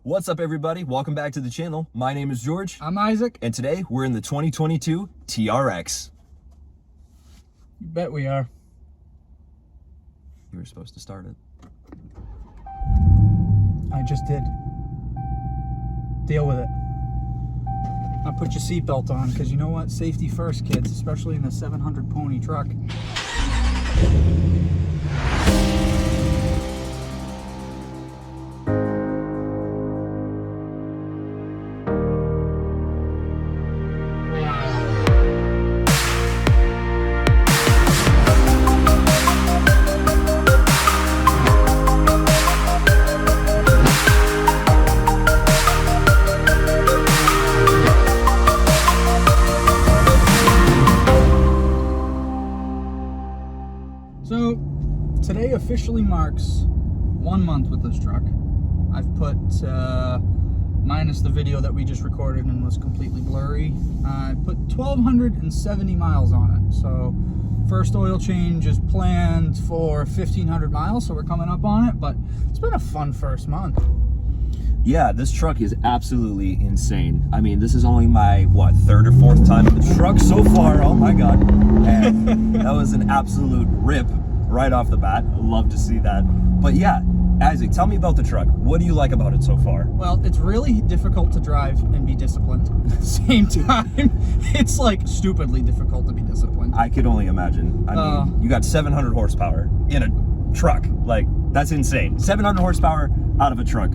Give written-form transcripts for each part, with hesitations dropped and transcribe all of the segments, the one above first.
What's up, everybody? Welcome back to the channel. My name is George. I'm Isaac. And today we're in the 2022 TRX. You bet we are. You were supposed to start it. I just did. Deal with it. Now put your seatbelt on, because you know what? Safety first, kids, especially in a 700 pony truck. So today officially marks 1 month with this truck. I've put, minus the video that we just recorded and was completely blurry, I put 1,270 miles on it. So first oil change is planned for 1,500 miles, so we're coming up on it, but it's been a fun first month. Yeah, this truck is absolutely insane. I mean, this is only my, third or fourth time in the truck so far. Oh my God. And that was an absolute rip right off the bat. I love to see that. But yeah, Isaac, tell me about the truck. What do you like about it so far? Well, it's really difficult to drive and be disciplined at the same time. It's like stupidly difficult to be disciplined. I could only imagine. I mean, you got 700 horsepower in a truck. Like, that's insane. 700 horsepower out of a truck.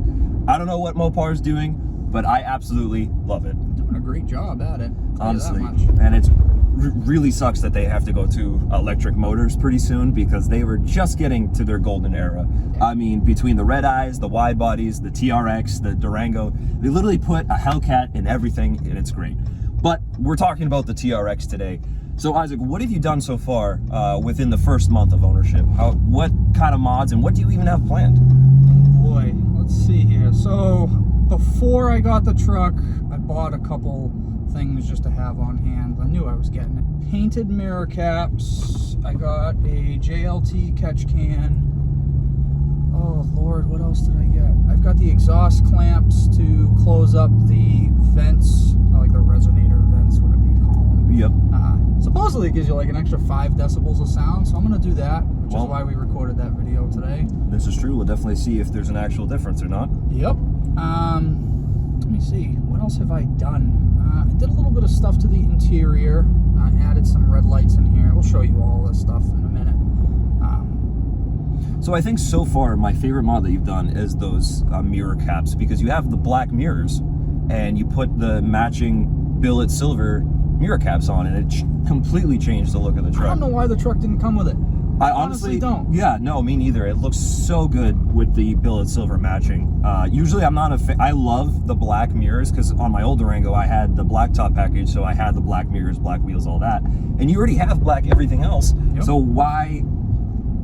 I don't know what Mopar's doing, but I absolutely love it. Doing a great job at it. Honestly. And it's really sucks that they have to go to electric motors pretty soon, because they were just getting to their golden era. Yeah. I mean, between the red eyes, the wide bodies, the TRX, the Durango, they literally put a Hellcat in everything, and it's great. But we're talking about the TRX today. So Isaac, what have you done so far within the first month of ownership? What kind of mods and what do you even have planned? Oh boy, let's see here. So before I got the truck, I bought a couple things just to have on hand. I knew I was getting it. Painted mirror caps. I got a JLT catch can. Oh Lord, what else did I get? I've got the exhaust clamps to close up the vents, like the resonator vents, whatever you call them. Yep. Supposedly it gives you like an extra 5 decibels of sound, so I'm gonna do that, which is why we recorded that video today. This is true. We'll definitely see if there's an actual difference or not. Yep. Let me see. What else have I done? I did a little bit of stuff to the interior. I added some red lights in here. We'll show you all this stuff in a minute. So I think so far my favorite mod that you've done is those mirror caps, because you have the black mirrors and you put the matching billet silver mirror caps on, and it completely changed the look of the truck. I don't know why the truck didn't come with it. I honestly don't. Yeah, no, me neither. It looks so good with the billet silver matching. Usually I'm not a fan. I love the black mirrors, because on my old Durango I had the black top package, so I had the black mirrors, black wheels, all that. And you already have black everything else. Yep. So why?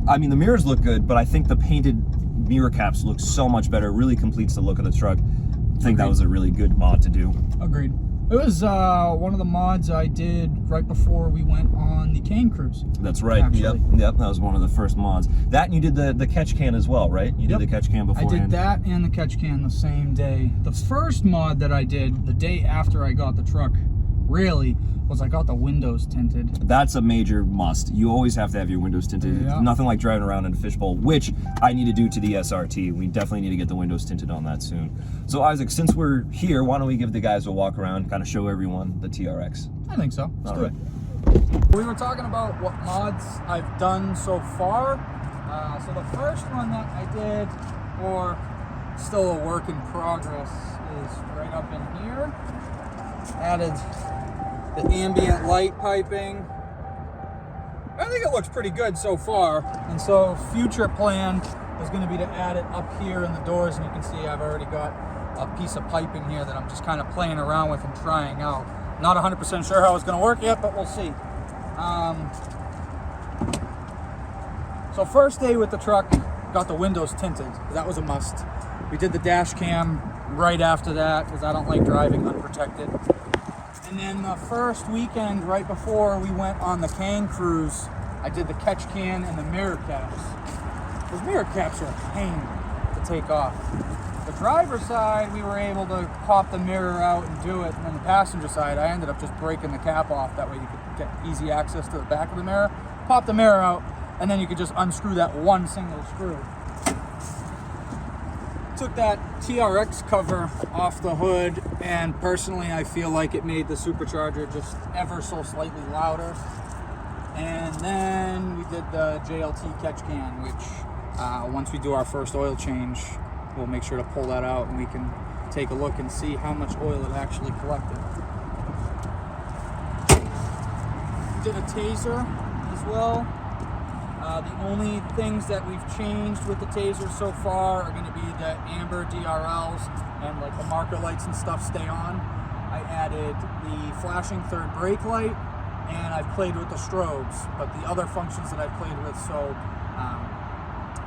I mean, the mirrors look good, but I think the painted mirror caps look so much better. It really completes the look of the truck. I think that was a really good mod to do. Agreed. It was one of the mods I did right before we went on the cane cruise. That's right. Actually. Yep. That was one of the first mods. That, and you did the catch can as well, right? You did the catch can beforehand. I did that and the catch can the same day. The first mod that I did the day after I got the truck, really, was I got the windows tinted. That's a major must. You always have to have your windows tinted. Yeah. Nothing like driving around in a fishbowl, which I need to do to the SRT. We definitely need to get the windows tinted on that soon. So Isaac, since we're here, why don't we give the guys a walk around, kind of show everyone the TRX? I think so. Let's do it. We were talking about what mods I've done so far. So the first one that I did, or still a work in progress, is right up in here. Added the ambient light piping. I think it looks pretty good so far. And so future plan is going to be to add it up here in the doors, and you can see I've already got a piece of piping here that I'm just kind of playing around with and trying out. Not 100% sure how it's going to work yet, but we'll see. So first day with the truck, got the windows tinted. That was a must. We did the dash cam right after that, because I don't like driving unprotected. And then the first weekend, right before we went on the cane cruise, I did the catch can and the mirror caps. Those mirror caps are a pain to take off. The driver's side, we were able to pop the mirror out and do it, and then the passenger side, I ended up just breaking the cap off. That way you could get easy access to the back of the mirror. Pop the mirror out, and then you could just unscrew that one single screw. Took that TRX cover off the hood, and personally I feel like it made the supercharger just ever so slightly louder. And then we did the JLT catch can, which once we do our first oil change, we'll make sure to pull that out and we can take a look and see how much oil it actually collected. We did a taser as well. The only things that we've changed with the taser so far are going to be the amber DRLs, and like the marker lights and stuff stay on. I added the flashing third brake light, and I've played with the strobes, but the other functions that I've played with, so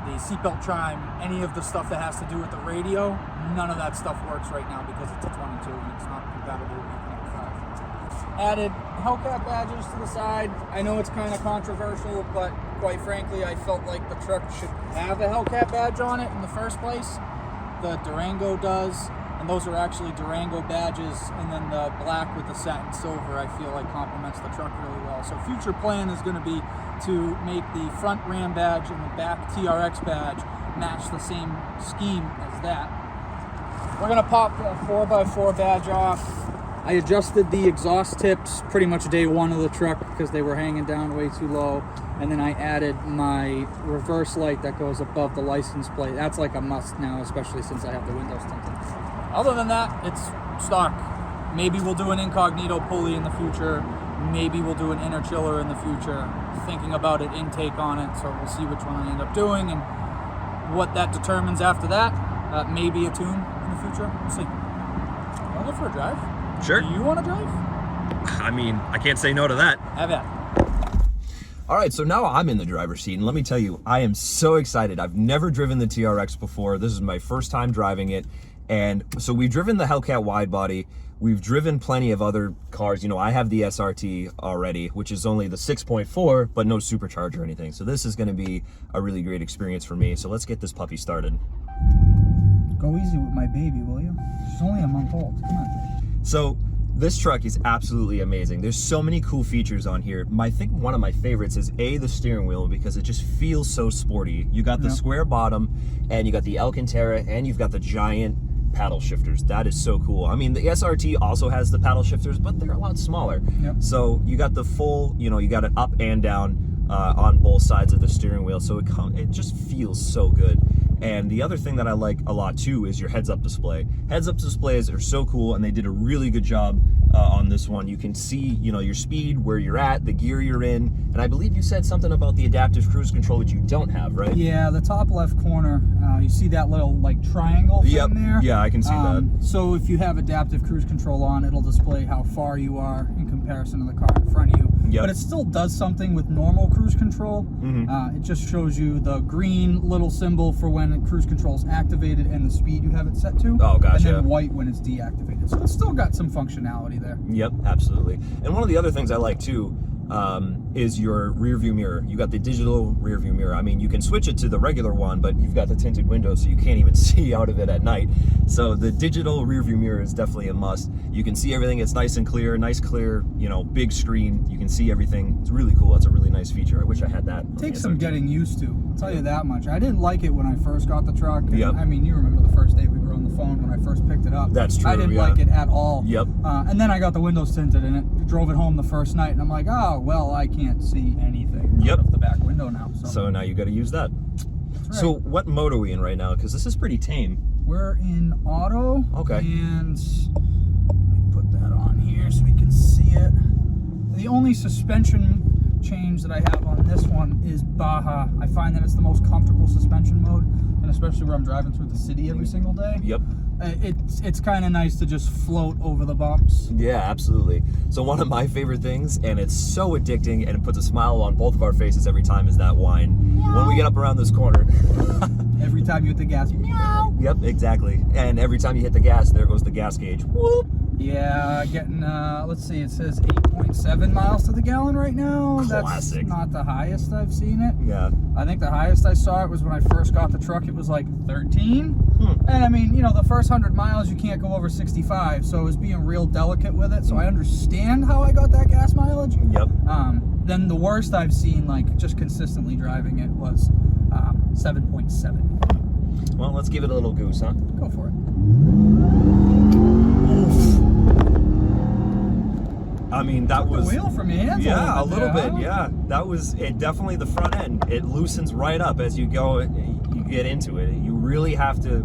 the seatbelt chime, any of the stuff that has to do with the radio, none of that stuff works right now because it's a 22 and it's not compatible with 8.5. Added Hellcat badges to the side. I know it's kind of controversial, but quite frankly, I felt like the truck should have a Hellcat badge on it in the first place. The Durango does, and those are actually Durango badges, and then the black with the satin silver I feel like complements the truck really well. So future plan is going to be to make the front Ram badge and the back TRX badge match the same scheme as that. We're going to pop the 4x4 badge off. I adjusted the exhaust tips pretty much day one of the truck because they were hanging down way too low. And then I added my reverse light that goes above the license plate. That's like a must now, especially since I have the windows tinted. Other than that, it's stock. Maybe we'll do an incognito pulley in the future. Maybe we'll do an inner chiller in the future. Thinking about an intake on it, so we'll see which one I end up doing and what that determines after that. Maybe a tune in the future. We'll see. Want to go for a drive? Sure. Do you want to drive? I mean, I can't say no to that. Have at it. All right, so now I'm in the driver's seat, and let me tell you, I am so excited. I've never driven the TRX before. This is my first time driving it. And so we've driven the Hellcat wide body. We've driven plenty of other cars. You know, I have the SRT already, which is only the 6.4, but no supercharger or anything. So this is going to be a really great experience for me. So let's get this puppy started. Go easy with my baby, will you? She's only a month old. Come on. So this truck is absolutely amazing. There's so many cool features on here. I think one of my favorites is the steering wheel, because it just feels so sporty. You got the square bottom, and you got the Alcantara, and you've got the giant paddle shifters. That is so cool. I mean, the SRT also has the paddle shifters, but they're a lot smaller. So you got the full, you know, you got it up and down on both sides of the steering wheel. So it just feels so good. And the other thing that I like a lot too is your heads-up display. Heads-up displays are so cool, and they did a really good job on this one. You can see, you know, your speed, where you're at, the gear you're in, and I believe you said something about the adaptive cruise control, which you don't have, right? Yeah, the top left corner, you see that little like triangle thing there? Yeah, I can see that. So if you have adaptive cruise control on, it'll display how far you are in comparison to the car in front of you. But it still does something with normal cruise control. It just shows you the green little symbol for when cruise control is activated and the speed you have it set to. Oh, gotcha. And then white when it's deactivated. So it's still got some functionality there. Yep, absolutely. And one of the other things I like too is your rear view mirror. You got the digital rear view mirror. I mean, you can switch it to the regular one, but you've got the tinted window, so you can't even see out of it at night. So the digital rear view mirror is definitely a must. You can see everything. It's nice and clear, you know, big screen. You can see everything. It's really cool. It's a really nice feature. I wish I had that. It takes some getting used to. I'll tell you that much. I didn't like it when I first got the truck. And, I mean, you remember the first day we were on the phone when I first picked it up. That's true. I didn't like it at all. Yep. And then I got the windows tinted, and it drove it home the first night, and I'm like, oh, well, I can't see anything out of the back window now. So now you got to use that. Right. So what mode are we in right now? Because this is pretty tame. We're in auto. Okay. And let me put that on here so we can see it. The only suspension change that I have on this one is Baja. I find that it's the most comfortable suspension mode, and especially where I'm driving through the city every single day. Yep. It's kind of nice to just float over the bumps. Yeah, absolutely. So one of my favorite things, and it's so addicting, and it puts a smile on both of our faces every time, is that whine. Meow. When we get up around this corner. Every time you hit the gas, meow. Yep, exactly. And every time you hit the gas, there goes the gas gauge. Whoop. Yeah, getting, let's see, it says 8.7 miles to the gallon right now. Classic. That's not the highest I've seen it. Yeah. I think the highest I saw it was when I first got the truck. It was like 13. And I mean, you know, the first 100 miles, you can't go over 65. So I was being real delicate with it. So I understand how I got that gas mileage. Yep. Then the worst I've seen, like, just consistently driving it was 7.7. Well, let's give it a little goose, huh? Go for it. I mean, that was... The wheel from your hands. Yeah, a bit little there, bit, huh? yeah. That was it. Definitely the front end. It loosens right up as you go, you get into it. You really have to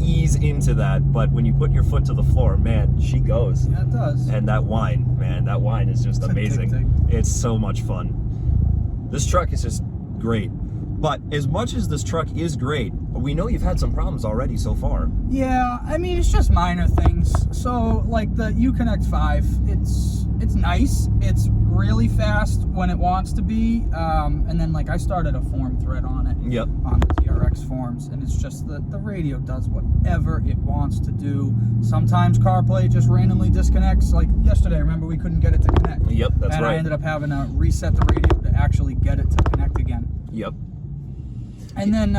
ease into that, but when you put your foot to the floor, man, she goes. Yeah, it does. And that wine, man, that wine is just It's amazing. addicting. It's so much fun. This truck is just great. But as much as this truck is great, we know you've had some problems already so far. Yeah, I mean, it's just minor things. So, like the Uconnect 5, it's nice. It's really fast when it wants to be. And then, like, I started a form thread on it. Yep. On the TRX forms, and it's just that the radio does whatever it wants to do. Sometimes CarPlay just randomly disconnects. Like yesterday, remember, we couldn't get it to connect. Yep, that's and right. I ended up having to reset the radio to actually get it to connect again. Yep. And then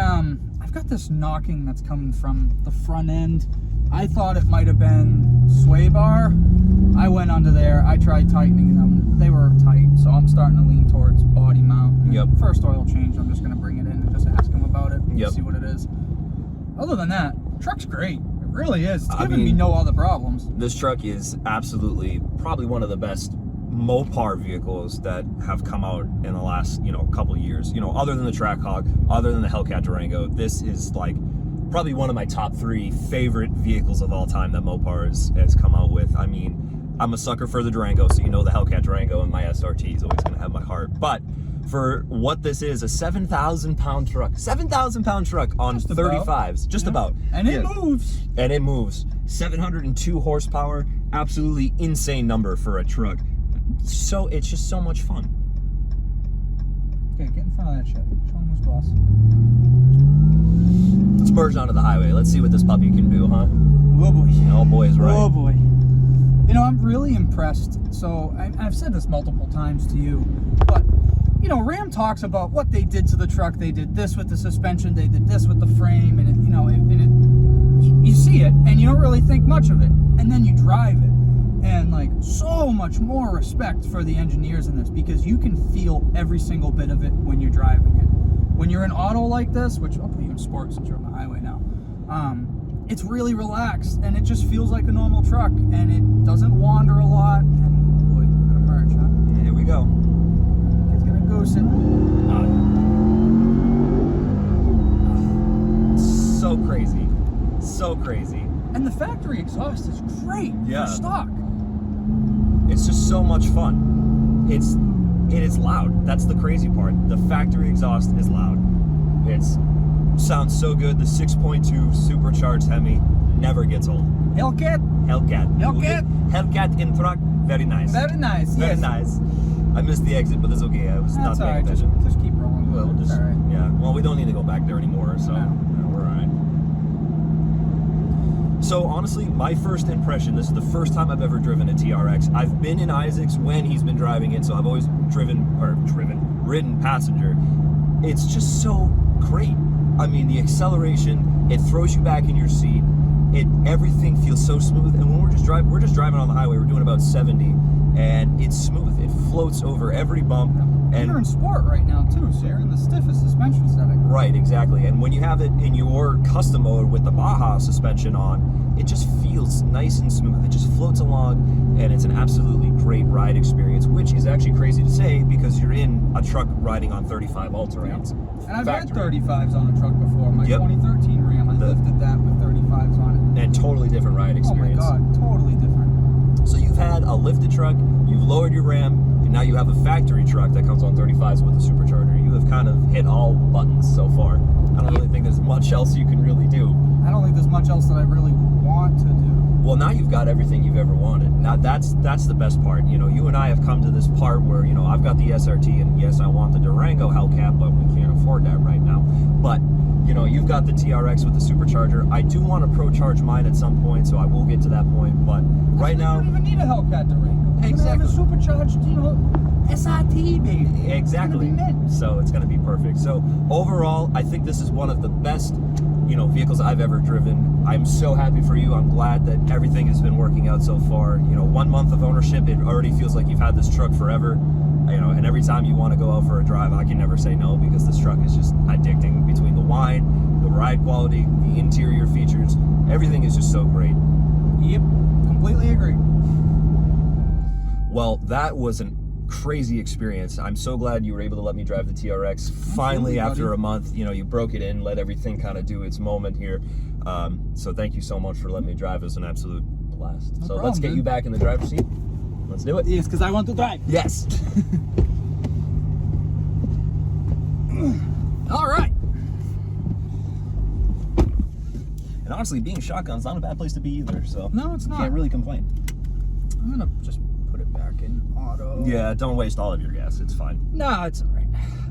I've got this knocking that's coming from the front end. I thought it might have been sway bar. I went under there. I tried tightening them. They were tight, so I'm starting to lean towards body mount. Yep. First oil change, I'm just going to bring it in and just ask him about it. Yep. See what it is. Other than that, truck's great. It really is. It's I giving me mean, no other problems. This truck is absolutely probably one of the best Mopar vehicles that have come out in the last, couple years. Other than the Trackhawk, other than the Hellcat Durango, this is like probably one of my top 3 favorite vehicles of all time that Mopar has come out with. I mean, I'm a sucker for the Durango, so the Hellcat Durango and my SRT is always going to have my heart. But for what this is, a 7,000-pound truck, 7,000-pound truck on Just 35s, about. just Yeah. about. And it moves. And it moves. 702 horsepower, absolutely insane number for a truck. So it's just so much fun. Okay, get in front of that Chevy. Show him who's boss. Let's merge onto the highway. Let's see what this puppy can do, huh? Oh boy. Oh boy is right. Oh boy. I'm really impressed. So I've said this multiple times to you, but Ram talks about what they did to the truck. They did this with the suspension. They did this with the frame, and you see it, and you don't really think much of it, and then you drive it, and like so much more respect for the engineers in this, because you can feel every single bit of it when you're driving it. When you're in auto like this, which I'll put you in sport since you're on the highway now. It's really relaxed, and it just feels like a normal truck, and it doesn't wander a lot. And boy, we're gonna merge, huh? Here we go. It's gonna goose it. So crazy. So crazy. And the factory exhaust is great Yeah. for stock. It's just so much fun. It is loud. That's the crazy part. The factory exhaust is loud. Sounds so good. The 6.2 supercharged Hemi never gets old. Hellcat? Hellcat. Hellcat? Hellcat in truck. Very nice. Very nice. Very yes. nice. I missed the exit, but it's okay. I was not That's all paying right. attention. Just keep rolling. Well, It's all right. yeah. Well, we don't need to go back there anymore, so No. yeah, we're all right. So honestly, my first impression, this is the first time I've ever driven a TRX. I've been in Isaac's when he's been driving it, so I've always ridden passenger. It's just so great. I mean, the acceleration, it throws you back in your seat. Everything feels so smooth, and when we're just driving on the highway. We're doing about 70, and it's smooth. It floats over every bump. And you're in sport right now too, so you're in the stiffest suspension setting. Right, exactly. And when you have it in your custom mode with the Baja suspension on, it just feels nice and smooth. It just floats along, and it's an absolutely great ride experience, which is actually crazy to say because you're in a truck riding on 35 all-terrains. And I've had 35s on a truck before. My 2013 Ram, I lifted that with 35s on it. And totally different ride experience. Oh my God, totally different. So you've had a lifted truck, you've lowered your Ram, and now you have a factory truck that comes on 35s with a supercharger. You have kind of hit all buttons so far. I don't really think there's much else you can really do. I don't think there's much else that I really want to do. Well, now you've got everything you've ever wanted. Now that's the best part. You and I have come to this part where, I've got the SRT, and yes, I want the Durango Hellcat, but we can't afford that right now. But you know, you've got the TRX with the supercharger. I do want to pro charge mine at some point, so I will get to that point. But right now, you don't even need a Hellcat Durango. Exactly. Have a supercharged, you know, SRT, baby. Exactly. It's gonna be mint. So it's going to be perfect. So overall, I think this is one of the best, you know, vehicles I've ever driven. I'm so happy for you. I'm glad that everything has been working out so far. You know, 1 month of ownership, it already feels like you've had this truck forever. You know, and every time you want to go out for a drive, I can never say no, because this truck is just addicting. Between the wine, the ride quality, the interior features, everything is just so great. Yep, completely agree. Well, that was a crazy experience. I'm so glad you were able to let me drive the TRX. Finally, after a month, you know, you broke it in, let everything kind of do its moment here. So thank you so much for letting me drive. It was an absolute blast. No so problem, let's get you back in the driver's seat. Let's do it. Yes, because I want to drive. Yes. All right. And honestly, being shotgun's not a bad place to be either. So No, it's not. Can't really complain. I'm gonna just put it back in auto. Yeah, don't waste all of your gas. It's fine. No, it's all right.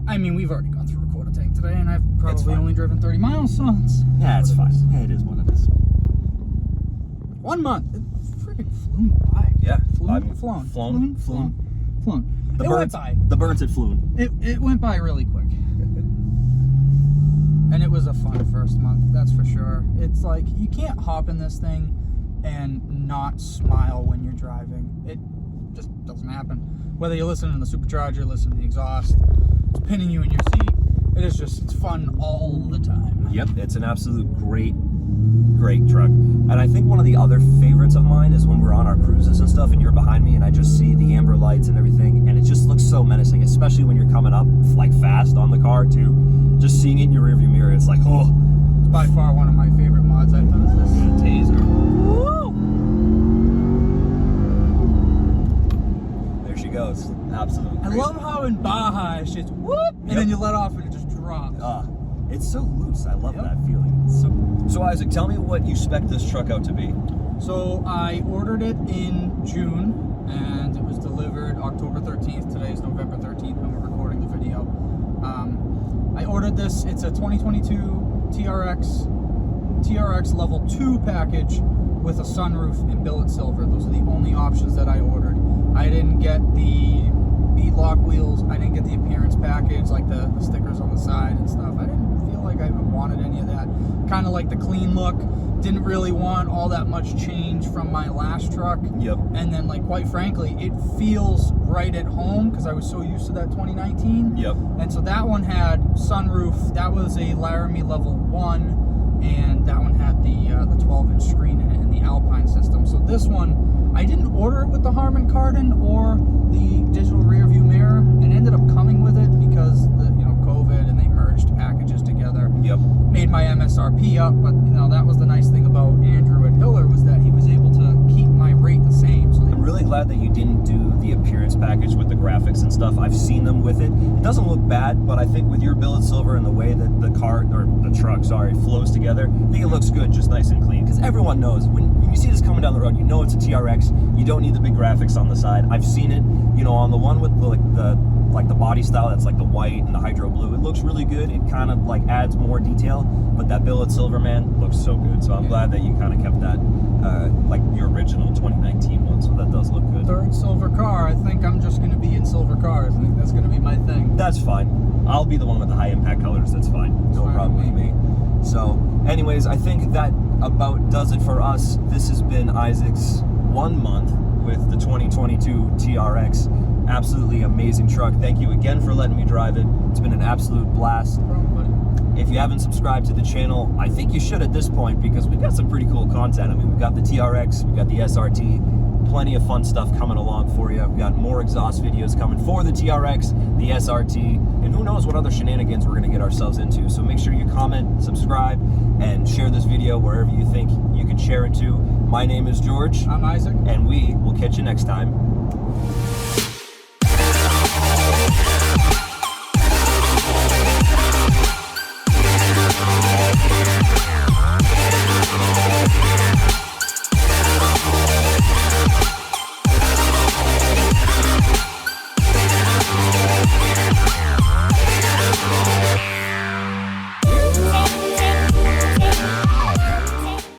I mean, we've already gone through a quarter tank today, and I've It's probably fine. only driven 30 miles, so it's Yeah, it's what fine. it is. Yeah, it is what it is. 1 month. It freaking flew by. Yeah. Flown. The It went birds, by. the birds had flown. It went by really quick. And it was a fun first month, that's for sure. It's like, you can't hop in this thing and not smile when you're driving. It just doesn't happen. Whether you're listening to the supercharger, listening to the exhaust, it's pinning you in your seat. It is just, it's fun all the time. Yep, it's an absolute great truck. And I think one of the other favorites of mine is when we're on our cruises and stuff and you're behind me and I just see the amber lights and everything, and it just looks so menacing, especially when you're coming up like fast on the car too. Just seeing it in your rearview mirror, it's like, oh. It's by far one of my favorite mods I've done is this Taser. Woo! There she goes. Absolutely. I love how in Baja it's just whoop, and then you let off and it just drops. It's so loose. I love Yep. that feeling. So Isaac, tell me what you spec this truck out to be. So I ordered it in June and it was delivered October 13th. Today is November 13th when we're recording the video. I ordered this. It's a 2022 TRX level 2 package with a sunroof and billet silver. Those are the only options that I ordered. I didn't get the beadlock wheels. I didn't get the appearance package, like the stickers on the side and stuff. I didn't feel like I wanted any of that. Kind of like the clean look. Didn't really want all that much change from my last truck. Yep. And then, like, quite frankly, it feels right at home because I was so used to that 2019. Yep. And so that one had sunroof. That was a Laramie level 1, and that one had the 12-inch screen in it and the Alpine system. So this one, I didn't order it with the Harman Kardon or the digital rear view mirror. It ended up coming with it because COVID, and they merged packages together. Yep. Made my MSRP up, but that was the nice thing about Andrew at Hiller, was that he was able to keep my rate the same. So I'm really glad that you didn't do the appearance package with the graphics and stuff. I've seen them with it. It doesn't look bad, but I think with your billet silver and the way that the truck flows together, I think it looks good, just nice and clean. Because everyone knows when you see this coming down the road, you know it's a TRX. You don't need the big graphics on the side. I've seen it, on the one with the body style that's like the white and the hydro blue. It looks really good. It kind of like adds more detail, but that billet silver, man, looks so good. So I'm glad that you kind of kept that like your original 2019 one. So that does look good. Third silver car. I think I'm just going to be in silver cars. I think that's going to be my thing. That's fine. I'll be the one with the high impact colors. That's fine. No problem with me. So anyways, I think that about does it for us. This has been Isaac's 1 month with the 2022 TRX. Absolutely amazing truck. Thank you again for letting me drive it. It's been an absolute blast. No problem, buddy. If you haven't subscribed to the channel, I think you should at this point, because we've got some pretty cool content. I mean, we've got the TRX, we've got the SRT, plenty of fun stuff coming along for you. We've got more exhaust videos coming for the TRX, the SRT, and who knows what other shenanigans we're going to get ourselves into. So make sure you comment, subscribe, and share this video wherever you think you can share it to. My name is George. I'm Isaac. And we will catch you next time.